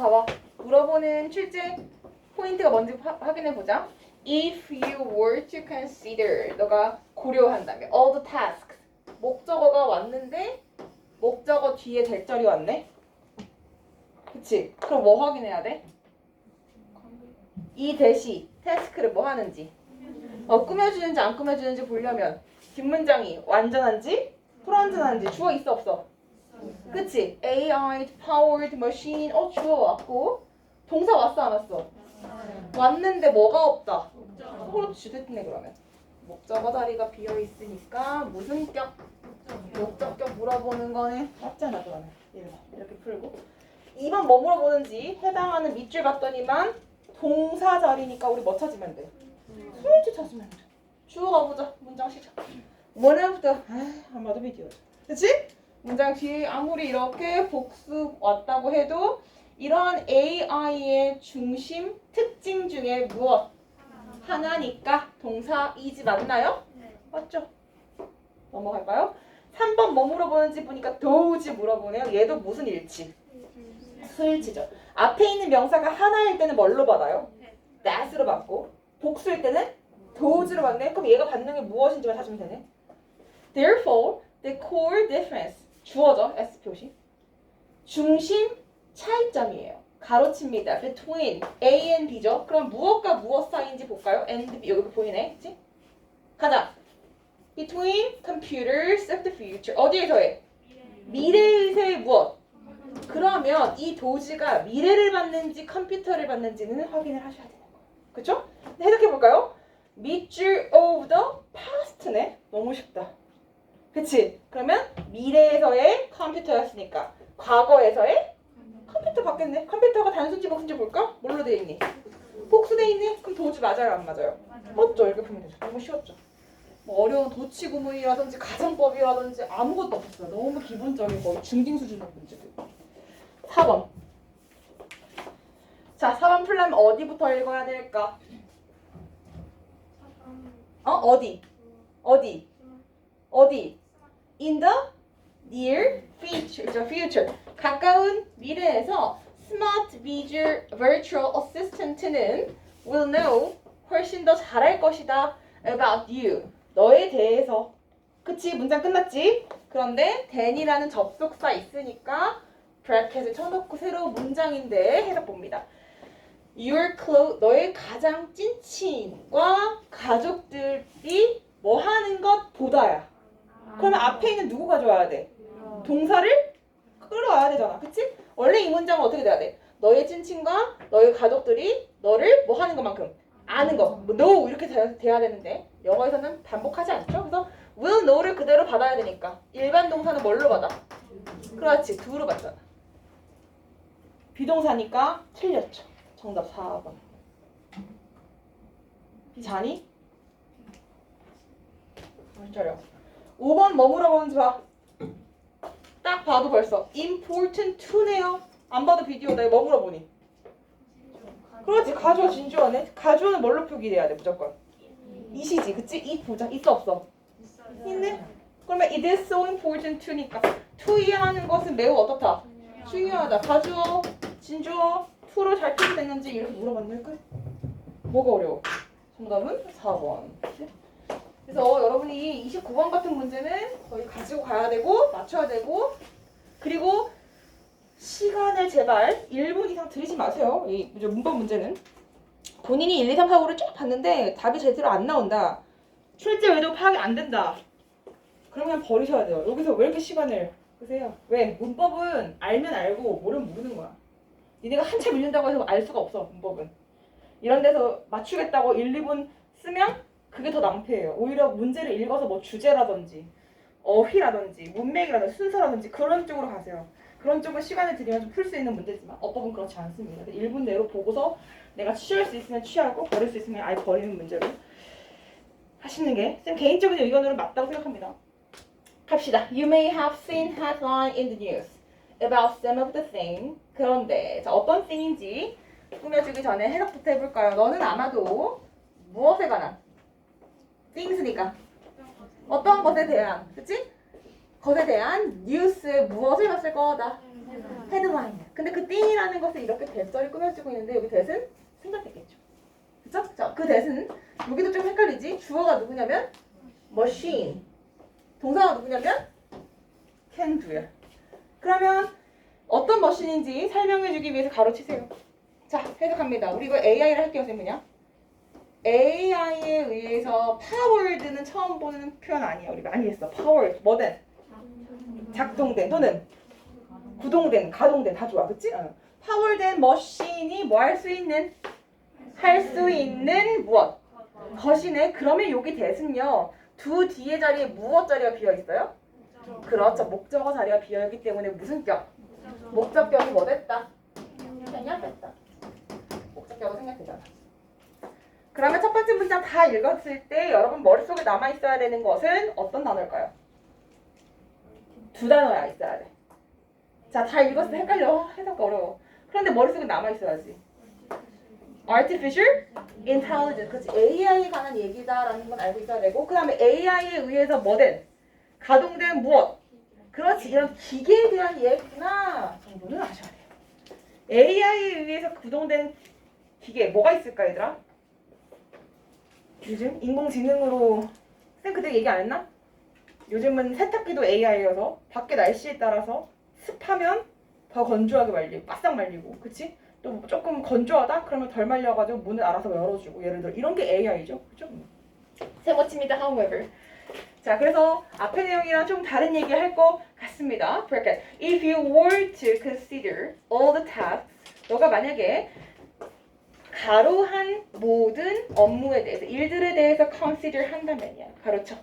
봐봐. 물어보는 출제 포인트가 뭔지 확인해보자. If you were to consider, 너가 고려한다면 all the tasks, 목적어가 왔는데 목적어 뒤에 대절이 왔네? 그치? 그럼 뭐 확인해야 돼? 이 대시, 태스크를 뭐 하는지 꾸며주는지 안 꾸며주는지 보려면 뒷문장이 완전한지 불완전한지 주어 있어 없어? 그치? AI powered machine 주어 왔고 동사 왔어 안 왔어? 왔는데 뭐가 없다? 그렇지 됐네 그러면 목적어 자리가 비어있으니까 무슨 격? 목적격 물어보는 거네 맞잖아 그러면 1번 이렇게 풀고 2번 뭐 물어보는지 해당하는 밑줄 봤더니만 동사 자리니까 우리 뭐 찾으면 돼? 수일치 찾으면 돼. 주어 가보자. 문장 시작. 뭐냐부터 아마도 비디오. 그치? 문장 뒤에 아무리 이렇게 복수 왔다고 해도 이러한 AI의 중심 특징 중에 무엇? 하나니까 동사 is 맞나요? 네. 맞죠? 넘어갈까요? 3번 뭐 물어보는지 보니까 도우지 물어보네요. 얘도 무슨 일치? 수일치죠. 앞에 있는 명사가 하나일 때는 뭘로 받아요? that으로 받고 복수일 때는 does로 받네. 그럼 얘가 받는 게 무엇인지만 찾으면 되네. Therefore, the core difference 주어죠. S 표시. 중심 차이점이에요. 가로칩니다. Between A and B죠. 그럼 무엇과 무엇 사이인지 볼까요? And B 여기 보이네. 그치? 가자. Between computers of the future. 어디에서 해? 미래에서의 무엇? 그러면 이 도지가 미래를 받는지 컴퓨터를 받는지는 확인을 하셔야 되는 거예요. 그쵸? 해석해볼까요? 밑줄 of the past네. 너무 쉽다. 그치? 그러면 미래에서의 컴퓨터였으니까 과거에서의 컴퓨터 받겠네. 컴퓨터가 단순지 복순지 볼까? 뭘로 돼 있니? 복수돼 있니? 그럼 도지 맞아요 안 맞아요? 맞죠? 이렇게 보면 되죠. 너무 쉬웠죠? 뭐 어려운 도치구문이라든지 가정법이라든지 아무것도 없었어요. 너무 기본적인 거의 중딩 수준의 문제들. 4번. 자, 4번 풀려면 어디부터 읽어야 될까? 어디? 어디? 어디? In the near future. 가까운 미래에서 Smart Virtual Assistant는 will know 훨씬 더 잘할 것이다 about you. 너에 대해서. 그치? 문장 끝났지? 그런데 than이라는 접속사 있으니까 브래켓을 쳐놓고 새로운 문장인데 해석 봅니다. Your close, 너의 가장 찐친과 가족들이 뭐 하는 것보다야. 그러면 앞에 있는 누구 가져와야 돼? 동사를 끌어와야 되잖아. 그치? 원래 이 문장은 어떻게 돼야 돼? 너의 찐친과 너의 가족들이 너를 뭐 하는 것만큼 아는 거. 뭐 know 이렇게 돼야 되는데 영어에서는 반복하지 않죠? 그래서 will know를 그대로 받아야 되니까 일반 동사는 뭘로 받아? 그렇지. do로 받잖아. 비동사니까 틀렸죠. 정답 4번. 비자니? 정신차려. 5번 뭐 물어보는지 봐. 딱 봐도 벌써 important to네요. 안 봐도 비디오다. 뭐 물어보니? 그렇지. 가주어 진주어네. 가주어는 뭘로 표기돼야 돼 무조건? 이시지. 그치? 이 보자. 있어 없어? 있네. 그러면 it is so important to니까 to 이해하는 것은 매우 어떻다? 중요하다. 가주어, 진주어, to로 잘 표기됐는지 이렇게 물어봤는데 끝. 뭐가 어려워? 정답은 4번. 그래서 여러분이 29번 같은 문제는 거의 가지고 가야 되고 맞춰야 되고 그리고 시간을 제발 1분 이상 들이지 마세요. 이 문법 문제는 본인이 1, 2, 3, 4, 5를 쭉 봤는데 답이 제대로 안 나온다. 출제 외도 파악이 안 된다. 그러면 그냥 버리셔야 돼요. 여기서 왜 이렇게 시간을 끄세요? 왜? 문법은 알면 알고 모르면 모르는 거야. 니네가 한참 읽는다고 해서 알 수가 없어. 문법은. 이런 데서 맞추겠다고 1, 2분 쓰면 그게 더 낭패예요. 오히려 문제를 읽어서 뭐 주제라든지 어휘라든지 문맥이라든지 순서라든지 그런 쪽으로 가세요. 그런 쪽은 시간을 들이면 좀 풀 수 있는 문제지만 어법은 그렇지 않습니다. 1분 내로 보고서 내가 취할 수 있으면 취하고 버릴 수 있으면 아예 버리는 문제로 하시는 게 쌤 개인적인 의견으로 맞다고 생각합니다. 갑시다. You may have seen headline in the news about some of the thing. 그런데 자, 어떤 thing인지 꾸며주기 전에 해석부터 해볼까요? 너는 아마도 무엇에 관한? things니까 어떤 것에 대한, 그치? 것에 대한 뉴스 무엇을 봤을 거다? 헤드라인. 근데 그 띵이라는 것을 이렇게 대절이 꾸며지고 있는데 여기 대는 생략됐겠죠. 그쵸? 자, 그 대는 여기도 좀 헷갈리지? 주어가 누구냐면 machine. 동사가 누구냐면 can do야. 그러면 어떤 머신인지 설명해주기 위해서 가로치세요. 자, 해석합니다. 우리 이거 AI를 할게요, 선생님이냐? AI에 의해서 powered는 처음 보는 표현 아니야. 우리 많이 했어. powered, 뭐든 작동된 또는 구동된, 가동된 다 좋아, 그치? powered 머신이 뭐 할 수 있는? 할 수 있는 무엇? 것이네. 그러면 여기 대신요. 두 뒤에 자리에 무엇 자리가 비어 있어요? 그렇죠. 목적어 자리가 비어 있기 때문에 무슨 격? 목적격이 뭐 됐다? 생략됐다. 목적격은 생략되잖아. 그러면 첫 번째 문장 다 읽었을 때 여러분 머릿속에 남아있어야 되는 것은 어떤 단어일까요? 두 단어야 있어야 돼. 자, 다 읽었을 때 헷갈려. 해석가 어려워. 그런데 머릿속에 남아있어야지. Artificial Intelligence. 그렇지. AI에 관한 얘기다라는 건 알고 있어야 되고 그 다음에 AI에 의해서 뭐든 가동된 무엇? 그렇지. 이런 기계에 대한 얘기구나 정도는 아셔야 돼요. AI에 의해서 구동된 기계 뭐가 있을까 얘들아? 요즘 인공지능으로 쌤 그때 얘기 안 했나? 요즘은 세탁기도 AI여서 밖에 날씨에 따라서 습하면 더 건조하게 말리고 바싹 말리고 그치? 또 조금 건조하다? 그러면 덜 말려가지고 문을 알아서 열어주고 예를 들어 이런 게 AI죠. 그죠? 쌤 멋집니다. However 자 그래서 앞의 내용이랑 좀 다른 얘기 할 것 같습니다. Bracket. If you were to consider all the tasks 너가 만약에 가로한 모든 업무에 대해서 일들에 대해서 consider 한다면이야. 가로쳐.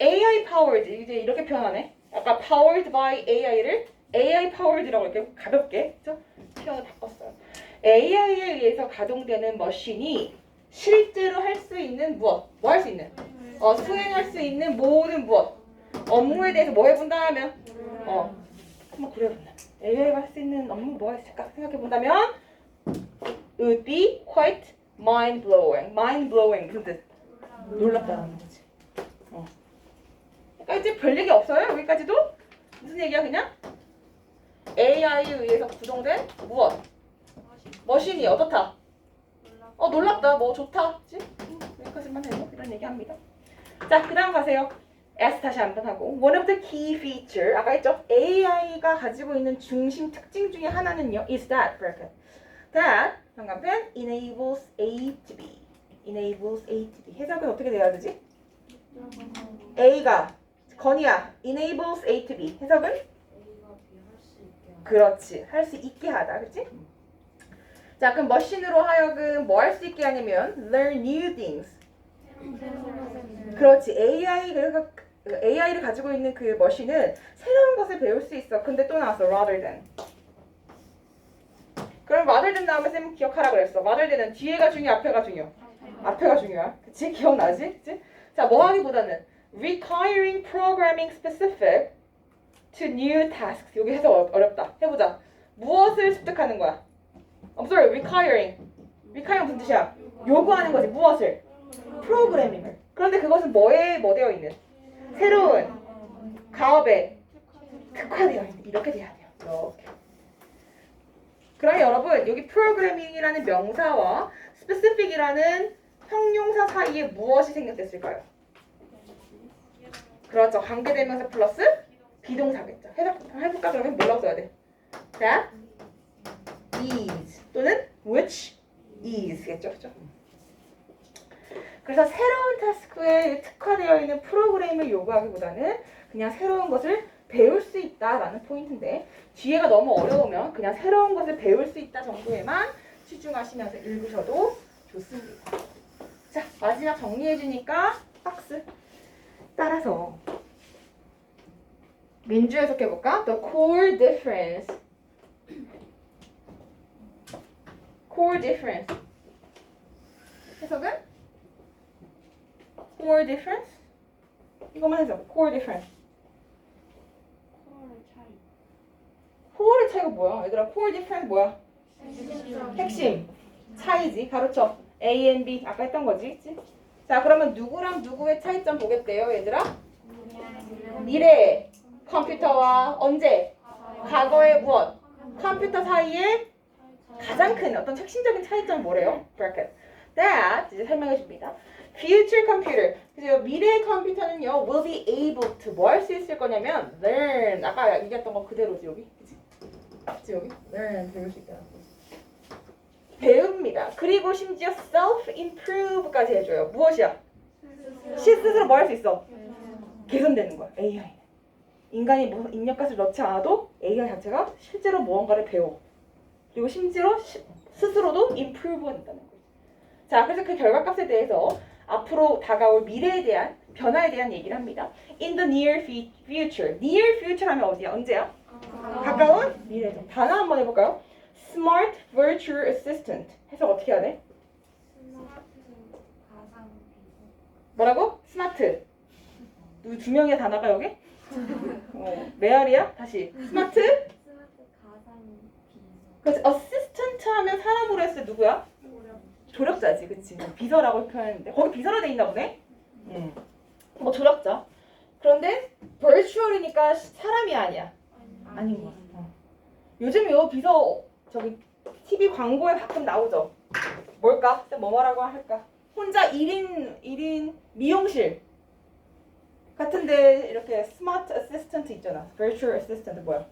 AI powered 이제 이렇게 표현하네. 아까 powered by AI를 AI powered라고 이렇게 가볍게 그죠? 표현을 바꿨어요. AI에 의해서 가동되는 머신이 실제로 할 수 있는 무엇? 뭐 할 수 있는? 수행할 수 있는 모든 무엇? 업무에 대해서 뭐 해본다 하면 한번 그려본다. AI가 할 수 있는 업무 뭐가 있을까 생각해본다면 it would be quite mind-blowing. mind-blowing 무슨 뜻? 놀랍다는 거지. 그러니까 이제 별 얘기 없어요? 여기까지도? 무슨 얘기야 그냥? AI에 의해서 구동된 무엇? 머신이 어떻다? 놀랍다. 뭐 좋다. 그치? 여기까지만 해도 이런 얘기합니다. 자, 그 다음 가세요. S 다시 한번 하고 One of the key feature 아까 했죠? AI가 가지고 있는 중심 특징 중에 하나는요 is that that 상관편 enables A to B enables A to B 해석은 어떻게 돼야 되지? A가 건이야 enables A to B 해석은? 그렇지 할 수 있게 하다 그치? 자 그럼 머신으로 하여금 뭐 할 수 있게 하냐면 learn new things 그렇지 AI를 가지고 있는 그 머신은 새로운 것을 배울 수 있어. 근데 또 나왔어 rather than 그럼 rather than 다음에 쌤 기억하라 그랬어. rather than은 뒤에가 중요 앞에가 중요 앞에가 중요야 그치? 기억나지? 그치? 자 뭐 하기보다는 requiring programming specific to new tasks 여기 해석 어렵다 해보자. 무엇을 습득하는 거야? I'm sorry, requiring 무슨 뜻이야? 요구하는 거지 무엇을? 프로그래밍을. 그런데 그것은 뭐에 뭐 되어 있는? 새로운 가업에 특화되어 있는 이렇게 돼야 돼요. 이렇게. 그럼 여러분 여기 프로그래밍이라는 명사와 specific이라는 형용사 사이에 무엇이 생략됐을까요? 그렇죠. 관계대명사 플러스 비동사겠죠. 해볼까? 그러면 뭐라고 써야 돼? That is 또는 which is겠죠. 그렇죠? 그래서 새로운 타스크에 특화되어 있는 프로그램을 요구하기보다는 그냥 새로운 것을 배울 수 있다라는 포인트인데 뒤에가 너무 어려우면 그냥 새로운 것을 배울 수 있다 정도에만 치중하시면서 읽으셔도 좋습니다. 자, 마지막 정리해주니까 박스 따라서 민주 해석해볼까? The core difference 해석은? core difference? 이것만 해서 core difference core의 차이가 뭐야? 얘들아 core difference 뭐야? 핵심 차이지 가르쳐 A and B 아까 했던 거지 그치? 자 그러면 누구랑 누구의 차이점 보겠대요 얘들아? 미래 컴퓨터와 언제? 과거의 무엇? 컴퓨터 사이에 가장 큰 어떤 핵심적인 차이점은 뭐래요? bracket. That 이제 설명해 줍니다. Future computer. 그래서 미래의 컴퓨터는요, will be able to 뭐 할 수 있을 거냐면 learn. 아까 얘기했던 거 그대로지 여기. 그치 여기? learn 배울 수 있다. 배웁니다. 그리고 심지어 self-improve까지 해줘요. 무엇이야? 스스로 뭐 할 수 있어? 개선되는 거야. AI. 인간이 무슨 입력값을 넣지 않아도 AI 자체가 실제로 무언가를 배워. 그리고 심지어 스스로도 improve가 된다는 거예요. 자, 그래서 그 결과값에 대해서 앞으로 다가올 미래에 대한 변화에 대한 얘기를 합니다. In the near future. Near future 하면 어디야? 언제야? 가까운 미래죠. 단어 한번 해볼까요? Smart virtual assistant. 해석 어떻게 하네? 뭐라고? 스마트. 두 명의 단어가 여기? 메아리야? 다시. 스마트? 그렇지. 어시스턴트 하면 사람으로 했을 때 누구야? 조력자지, 그치? 비서라고 표현했는데 거기 비서로 돼 있나 보네? 뭐 조력자. 그런데 virtual이니까 사람이 아니야. 아닌 거야. 요즘 요 비서 저기 TV 광고에 가끔 나오죠. 뭘까? 뭐라고 할까? 혼자 1인 미용실 같은데 이렇게 스마트 어시스턴트 있잖아. virtual assistant 뭐야?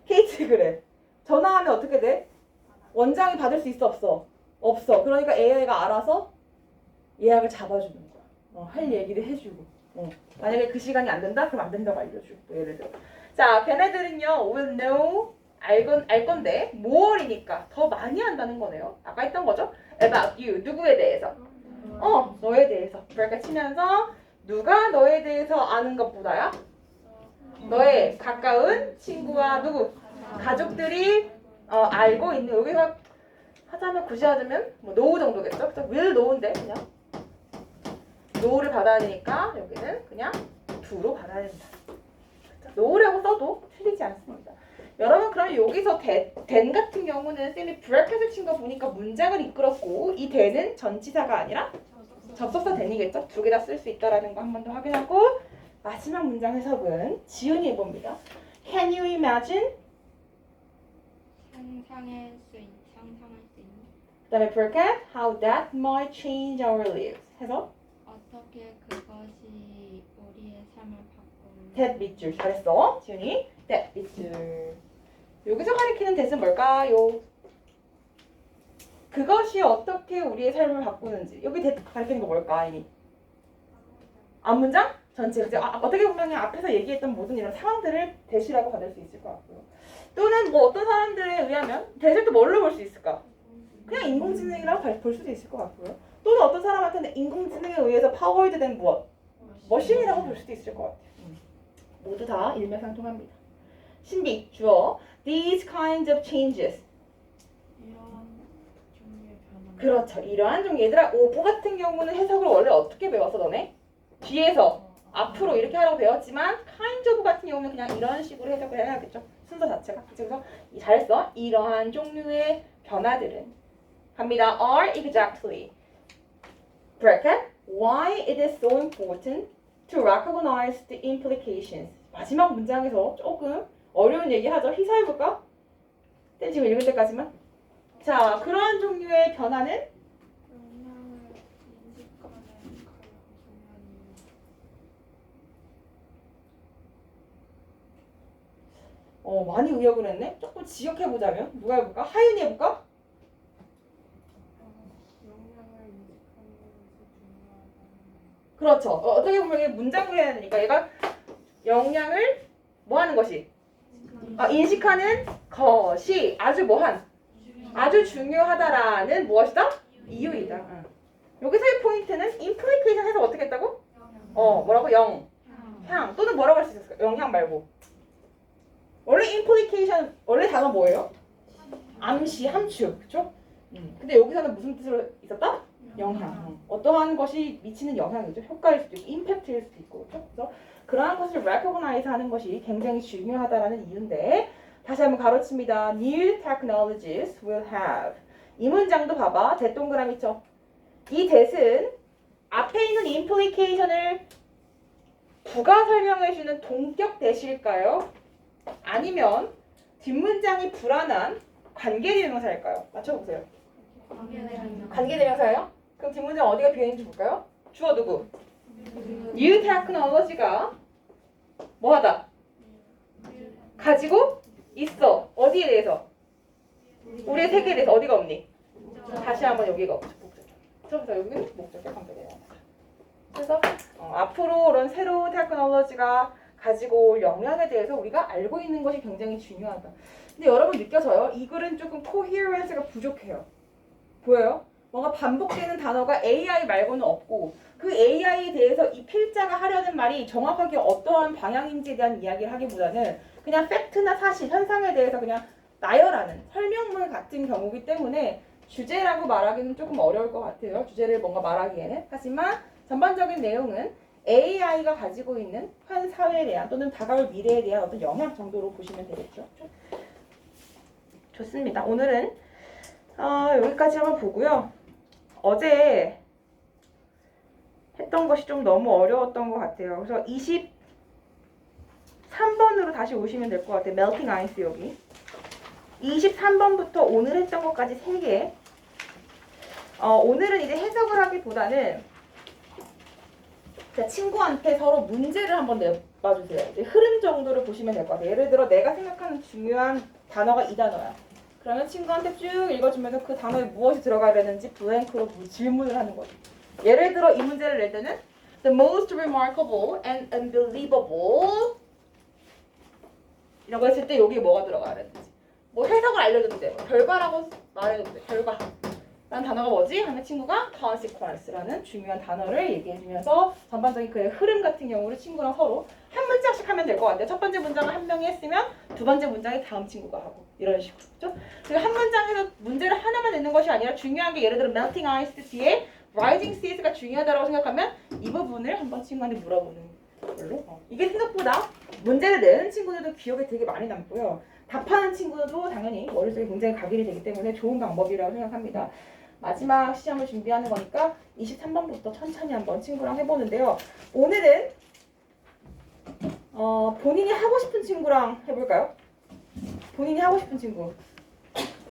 케이티 그래. 전화하면 어떻게 돼? 원장이 받을 수 있어 없어? 없어. 그러니까 AI가 알아서 예약을 잡아주는 거야. 할 얘기를 해주고. 만약에 그 시간이 안 된다? 그럼 안 된다고 알려주고. 뭐 예를 들어. 자, 걔네들은요, will know, 알 건데, more이니까 더 많이 한다는 거네요. 아까 했던 거죠? about you, 누구에 대해서? 너에 대해서. 그러니까 치면서, 누가 너에 대해서 아는 것보다야? 너의 가까운 친구와 누구? 가족들이 알고 있는, 여기서 하자면, 굳이 하자면, 뭐, 노후 정도겠죠? 그래서 will know인데, 그냥. 노후를 받아야 되니까, 여기는 그냥 do로 받아야 된다. know라고 써도 틀리지 않습니다. 여러분, 그럼 여기서 then 같은 경우는 쌤이 브래켓을 친 거 보니까 문장을 이끌었고, 이 then은 전치사가 아니라 접속사 then이겠죠? 두 개 다 쓸 수 있다라는 거 한 번 더 확인하고, 마지막 문장 해석은 지훈이 해봅니다. Can you imagine? 상상할 수 있는. 그 다음에 bracket, how that might change our lives. 해서 어떻게 그것이 우리의 삶을 바꾸는. that 밑줄. 잘했어, 지훈이. that 밑줄. 여기서 가리키는 that은 뭘까요? 그것이 어떻게 우리의 삶을 바꾸는지. 여기 that 가리키는 거 뭘까, 이미? 앞문장? 전체. 그치? 어떻게 보면 앞에서 얘기했던 모든 이런 상황들을 that이라고 받을 수 있을 것 같고요. 또는 뭐 어떤 사람들에 의하면 that을 또 뭘로 볼 수 있을까? 그냥 인공지능이라고 볼 수도 있을 것 같고요. 또는 어떤 사람한테는 인공지능에 의해서 파워드 된 무엇? 머신이라고 볼 수도 있을 것 같아요. 모두 다 일맥상통합니다. 신비, 주어. These kinds of changes. 이런 종류의 변화. 그렇죠. 이러한 종 얘들아, 오브 같은 경우는 해석을 원래 어떻게 배웠어, 너네? 뒤에서 앞으로 이렇게 하라고 배웠지만 kind of 같은 경우는 그냥 이런 식으로 해석을 해야겠죠. 순서 자체가. 그래서 잘했어. 이러한 종류의 변화들은 갑니다. Are exactly. bracket. Why it is so important to recognize the implications. 마지막 문장에서 조금 어려운 얘기 하죠. 희사해볼까? 쌤 지금 읽을 때까지만. 자, 그러한 종류의 변화는 영향을 인식하는 가장 중요한. 많이 의역을 했네. 조금 지역해보자면 누가 해볼까? 하윤이 해볼까? 영향을 인식하는 것이 중요하다는. 그렇죠. 어떻게 보면 이게 문장을 해야 되니까 얘가 영향을 뭐 하는 것이? 인식하는 것이 아주 뭐한? 아주 중요하다라는 무엇이다? 이유이다. 여기서의 포인트는 implication 해서 어떻게 했다고? 뭐라고? 영향 또는 뭐라고 할 수 있을까? 영향 말고. 원래 implication 원래 단어 뭐예요? 암시, 함축, 그렇죠? 근데 여기서는 무슨 뜻으로 있었다? 영향. 어떠한 것이 미치는 영향이죠. 효과일 수도 있고, 임팩트일 수도 있고, 그렇죠? 그래서 그러한 것을 recognize 하는 것이 굉장히 중요하다라는 이유인데, 다시 한번 가로칩니다. New technologies will have. 이 문장도 봐봐. 대동그라미 있죠? 이 that은 앞에 있는 implication을 부가 설명해주는 동격 that일까요? 아니면 뒷문장이 불안한 관계대명사일까요? 맞춰보세요. 관계대명사. 관계대명사예요? 그럼 뒷문장 어디가 비어있는지 볼까요? 주어 누구? New technology가 뭐하다? 가지고 있어. 어디에 대해서? 우리의 세계에 대해서 어디가 없니? 다시 한번 여기가 없죠. 그래서 여기는 목적의 관계대명사. 그래서 앞으로 이런 새로운 테크놀로지가 가지고 올 영향에 대해서 우리가 알고 있는 것이 굉장히 중요하다. 근데 여러분 느껴져요? 이 글은 조금 코히어런스가 부족해요. 보여요? 뭔가 반복되는 단어가 AI 말고는 없고 그 AI에 대해서 이 필자가 하려는 말이 정확하게 어떠한 방향인지에 대한 이야기를 하기보다는 그냥 팩트나 사실, 현상에 대해서 그냥 나열하는 설명문 같은 경우이기 때문에 주제라고 말하기는 조금 어려울 것 같아요. 주제를 뭔가 말하기에는. 하지만 전반적인 내용은 AI가 가지고 있는 현 사회에 대한 또는 다가올 미래에 대한 어떤 영향 정도로 보시면 되겠죠. 좋습니다. 오늘은 여기까지 한번 보고요. 어제 했던 것이 좀 너무 어려웠던 것 같아요. 그래서 23번으로 다시 오시면 될 것 같아요. Melting Ice 여기. 23번부터 오늘 했던 것까지 3개. 오늘은 이제 해석을 하기보다는 친구한테 서로 문제를 한번 내봐주세요. 이제 흐름 정도를 보시면 될 것 같아요. 예를 들어 내가 생각하는 중요한 단어가 이 단어야. 그러면 친구한테 쭉 읽어주면서 그 단어에 무엇이 들어가야 되는지 블랭크로 질문을 하는 거죠. 예를 들어 이 문제를 낼 때는 The most remarkable and unbelievable 이라고 했을 때 여기에 뭐가 들어가야 되는지 뭐 해석을 알려줘도 돼. 결과라고 말해도 돼. 결과. 라는 단어가 뭐지? 하면 친구가 consequence라는 중요한 단어를 얘기해주면서 전반적인 그의 흐름 같은 경우를 친구랑 서로 한 문장씩 하면 될 것 같아요. 첫 번째 문장을 한 명이 했으면 두 번째 문장이 다음 친구가 하고 이런 식으로. 그렇죠? 그리고 한 문장에서 문제를 하나만 내는 것이 아니라 중요한 게 예를 들어 melting ice 뒤에 rising seas가 중요하다고 생각하면 이 부분을 한번 친구한테 물어보는 걸로. 이게 생각보다 문제를 내는 친구들도 기억에 되게 많이 남고요. 답하는 친구도 당연히 머릿속에 굉장히 각인이 되기 때문에 좋은 방법이라고 생각합니다. 마지막 시험을 준비하는 거니까 23번부터 천천히 한번 친구랑 해보는데요. 오늘은 본인이 하고 싶은 친구랑 해볼까요? 본인이 하고 싶은 친구.